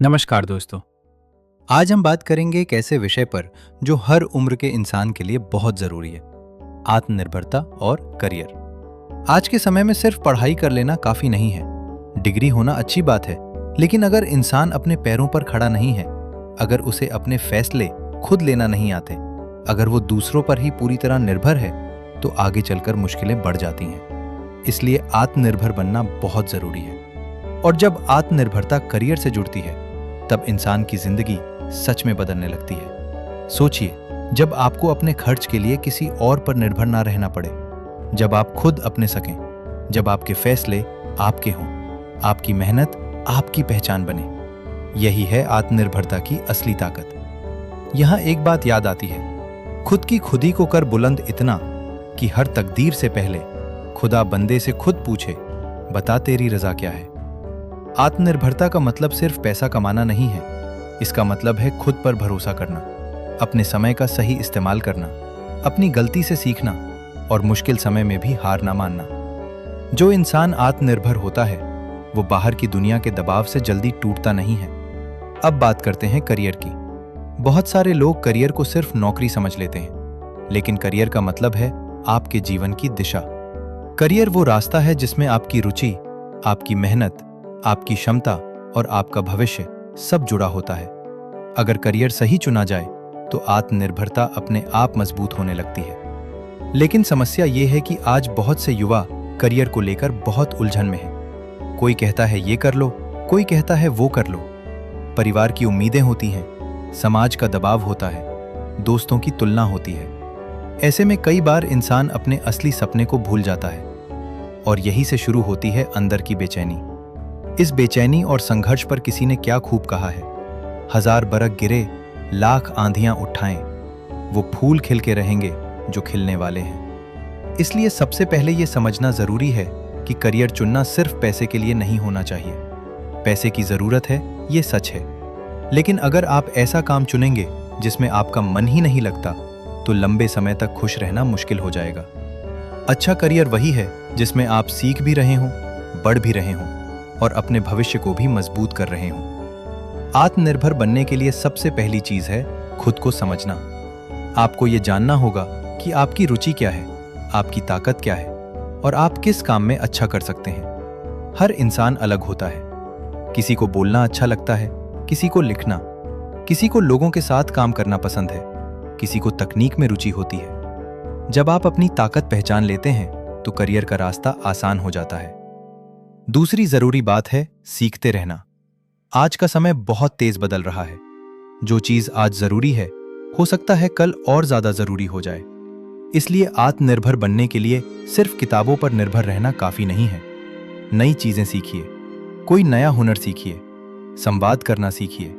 नमस्कार दोस्तों। आज हम बात करेंगे एक ऐसे विषय पर जो हर उम्र के इंसान के लिए बहुत जरूरी है, आत्मनिर्भरता और करियर। आज के समय में सिर्फ पढ़ाई कर लेना काफी नहीं है। डिग्री होना अच्छी बात है, लेकिन अगर इंसान अपने पैरों पर खड़ा नहीं है, अगर उसे अपने फैसले खुद लेना नहीं आते, अगर वो दूसरों पर ही पूरी तरह निर्भर है, तो आगे चलकर मुश्किलें बढ़ जाती हैं। इसलिए आत्मनिर्भर बनना बहुत जरूरी है। और जब आत्मनिर्भरता करियर से जुड़ती है, तब इंसान की जिंदगी सच में बदलने लगती है। सोचिए, जब आपको अपने खर्च के लिए किसी और पर निर्भर ना रहना पड़े, जब आप खुद अपने सकें, जब आपके फैसले आपके हों, आपकी मेहनत आपकी पहचान बने। यही है आत्मनिर्भरता की असली ताकत। यहां एक बात याद आती है, खुद की खुदी को कर बुलंद इतना कि हर तकदीर से पहले खुदा बंदे से खुद पूछे, बता तेरी रजा क्या है। आत्मनिर्भरता का मतलब सिर्फ पैसा कमाना नहीं है। इसका मतलब है खुद पर भरोसा करना, अपने समय का सही इस्तेमाल करना, अपनी गलती से सीखना और मुश्किल समय में भी हार ना मानना। जो इंसान आत्मनिर्भर होता है, वो बाहर की दुनिया के दबाव से जल्दी टूटता नहीं है। अब बात करते हैं करियर की। बहुत सारे लोग करियर को सिर्फ नौकरी समझ लेते हैं, लेकिन करियर का मतलब है आपके जीवन की दिशा। करियर वो रास्ता है जिसमें आपकी रुचि, आपकी मेहनत, आपकी क्षमता और आपका भविष्य सब जुड़ा होता है। अगर करियर सही चुना जाए, तो आत्मनिर्भरता अपने आप मजबूत होने लगती है। लेकिन समस्या ये है कि आज बहुत से युवा करियर को लेकर बहुत उलझन में हैं। कोई कहता है ये कर लो, कोई कहता है वो कर लो। परिवार की उम्मीदें होती हैं, समाज का दबाव होता है, दोस्तों की तुलना होती है। ऐसे में कई बार इंसान अपने असली सपने को भूल जाता है, और यही से शुरू होती है अंदर की बेचैनी। इस बेचैनी और संघर्ष पर किसी ने क्या खूब कहा है, 1000 बरख गिरे, लाख आंधियां उठाएं, वो फूल खिल के रहेंगे जो खिलने वाले हैं। इसलिए सबसे पहले ये समझना जरूरी है कि करियर चुनना सिर्फ पैसे के लिए नहीं होना चाहिए। पैसे की जरूरत है, ये सच है, लेकिन अगर आप ऐसा काम चुनेंगे जिसमें आपका मन ही नहीं लगता, तो लंबे समय तक खुश रहना मुश्किल हो जाएगा। अच्छा करियर वही है जिसमें आप सीख भी रहे हों, बढ़ भी रहे हों और अपने भविष्य को भी मजबूत कर रहे हों। आत्मनिर्भर बनने के लिए सबसे पहली चीज है खुद को समझना। आपको यह जानना होगा कि आपकी रुचि क्या है, आपकी ताकत क्या है और आप किस काम में अच्छा कर सकते हैं। हर इंसान अलग होता है। किसी को बोलना अच्छा लगता है, किसी को लिखना, किसी को लोगों के साथ काम करना पसंद है, किसी को तकनीक में रुचि होती है। जब आप अपनी ताकत पहचान लेते हैं, तो करियर का रास्ता आसान हो जाता है। दूसरी जरूरी बात है सीखते रहना। आज का समय बहुत तेज बदल रहा है। जो चीज आज जरूरी है, हो सकता है कल और ज्यादा जरूरी हो जाए। इसलिए आत्मनिर्भर बनने के लिए सिर्फ किताबों पर निर्भर रहना काफी नहीं है। नई चीजें सीखिए, कोई नया हुनर सीखिए, संवाद करना सीखिए,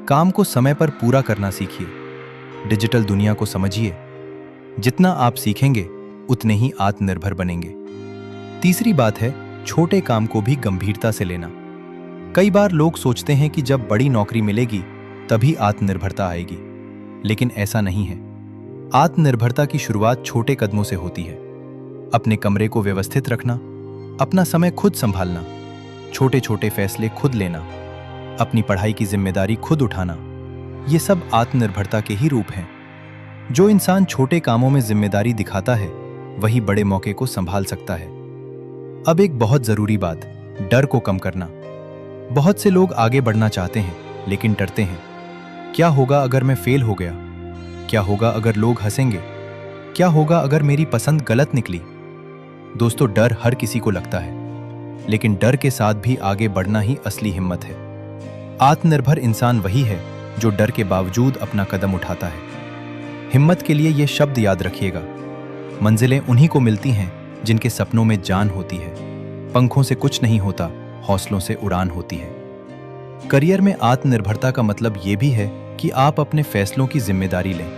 काम को समय पर पूरा करना सीखिए, डिजिटल दुनिया को समझिए। जितना आप सीखेंगे, उतने ही आत्मनिर्भर बनेंगे। तीसरी बात है छोटे काम को भी गंभीरता से लेना। कई बार लोग सोचते हैं कि जब बड़ी नौकरी मिलेगी तभी आत्मनिर्भरता आएगी, लेकिन ऐसा नहीं है। आत्मनिर्भरता की शुरुआत छोटे कदमों से होती है। अपने कमरे को व्यवस्थित रखना, अपना समय खुद संभालना, छोटे छोटे फैसले खुद लेना, अपनी पढ़ाई की जिम्मेदारी खुद उठाना, ये सब आत्मनिर्भरता के ही रूप हैं। जो इंसान छोटे कामों में जिम्मेदारी दिखाता है, वही बड़े मौके को संभाल सकता है। अब एक बहुत जरूरी बात, डर को कम करना। बहुत से लोग आगे बढ़ना चाहते हैं, लेकिन डरते हैं। क्या होगा अगर मैं फेल हो गया? क्या होगा अगर लोग हंसेंगे? क्या होगा अगर मेरी पसंद गलत निकली? दोस्तों, डर हर किसी को लगता है, लेकिन डर के साथ भी आगे बढ़ना ही असली हिम्मत है। आत्मनिर्भर इंसान वही है जो डर के बावजूद अपना कदम उठाता है। हिम्मत के लिए ये शब्द याद रखिएगा, मंजिलें उन्हीं को मिलती हैं जिनके सपनों में जान होती है। पंखों से कुछ नहीं होता, हौसलों से उड़ान होती है। करियर में आत्मनिर्भरता का मतलब ये भी है कि आप अपने फैसलों की जिम्मेदारी लें।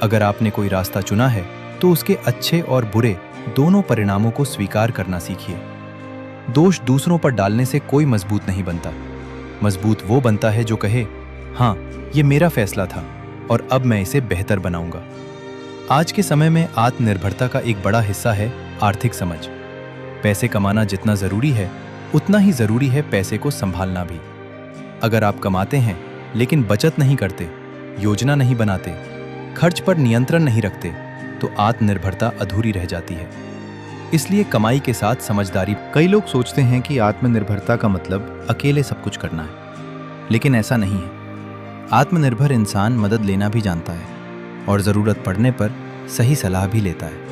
अगर आपने कोई रास्ता चुना है, तो उसके अच्छे और बुरे दोनों परिणामों को स्वीकार करना सीखिए। दोष दूसरों पर डालने से कोई मजबूत नहीं बनता। मजबूत वो बनता है जो कहे, हाँ, ये मेरा फैसला था और अब मैं इसे बेहतर बनाऊंगा। आज के समय में आत्मनिर्भरता का एक बड़ा हिस्सा है आर्थिक समझ। पैसे कमाना जितना जरूरी है, उतना ही जरूरी है पैसे को संभालना भी। अगर आप कमाते हैं लेकिन बचत नहीं करते, योजना नहीं बनाते, खर्च पर नियंत्रण नहीं रखते, तो आत्मनिर्भरता अधूरी रह जाती है। इसलिए कमाई के साथ समझदारी। कई लोग सोचते हैं कि आत्मनिर्भरता का मतलब अकेले सब कुछ करना है, लेकिन ऐसा नहीं है। आत्मनिर्भर इंसान मदद लेना भी जानता है और ज़रूरत पड़ने पर सही सलाह भी लेता है।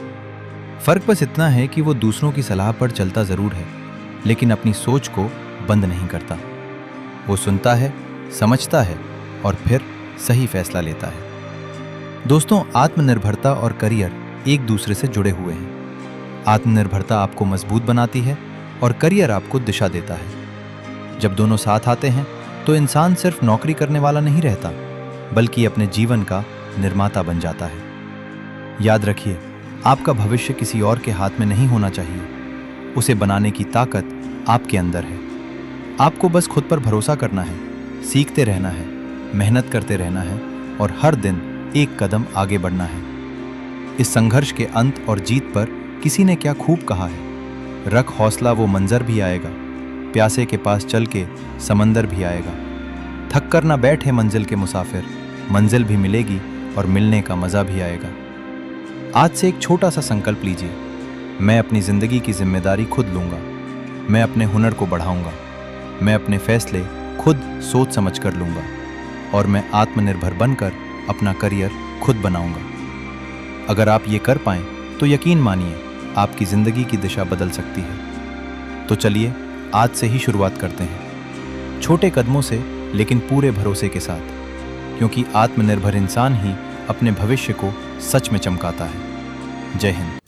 फर्क बस इतना है कि वो दूसरों की सलाह पर चलता ज़रूर है, लेकिन अपनी सोच को बंद नहीं करता। वो सुनता है, समझता है और फिर सही फैसला लेता है। दोस्तों, आत्मनिर्भरता और करियर एक दूसरे से जुड़े हुए हैं। आत्मनिर्भरता आपको मजबूत बनाती है और करियर आपको दिशा देता है। जब दोनों साथ आते हैं तो इंसान सिर्फ नौकरी करने वाला नहीं रहता, बल्कि अपने जीवन का निर्माता बन जाता है। याद रखिए, आपका भविष्य किसी और के हाथ में नहीं होना चाहिए। उसे बनाने की ताकत आपके अंदर है। आपको बस खुद पर भरोसा करना है, सीखते रहना है, मेहनत करते रहना है और हर दिन एक कदम आगे बढ़ना है। इस संघर्ष के अंत और जीत पर किसी ने क्या खूब कहा है, रख हौसला वो मंजर भी आएगा, प्यासे के पास चल के समंदर भी आएगा। थक कर ना बैठे मंजिल के मुसाफिर, मंजिल भी मिलेगी और मिलने का मज़ा भी आएगा। आज से एक छोटा सा संकल्प लीजिए, मैं अपनी ज़िंदगी की जिम्मेदारी खुद लूँगा, मैं अपने हुनर को बढ़ाऊँगा, मैं अपने फैसले खुद सोच समझ कर लूँगा और मैं आत्मनिर्भर बनकर अपना करियर खुद बनाऊँगा। अगर आप ये कर पाएँ तो यकीन मानिए आपकी ज़िंदगी की दिशा बदल सकती है। तो चलिए आज से ही शुरुआत करते हैं, छोटे कदमों से लेकिन पूरे भरोसे के साथ, क्योंकि आत्मनिर्भर इंसान ही अपने भविष्य को सच में चमकाता है। जय हिंद।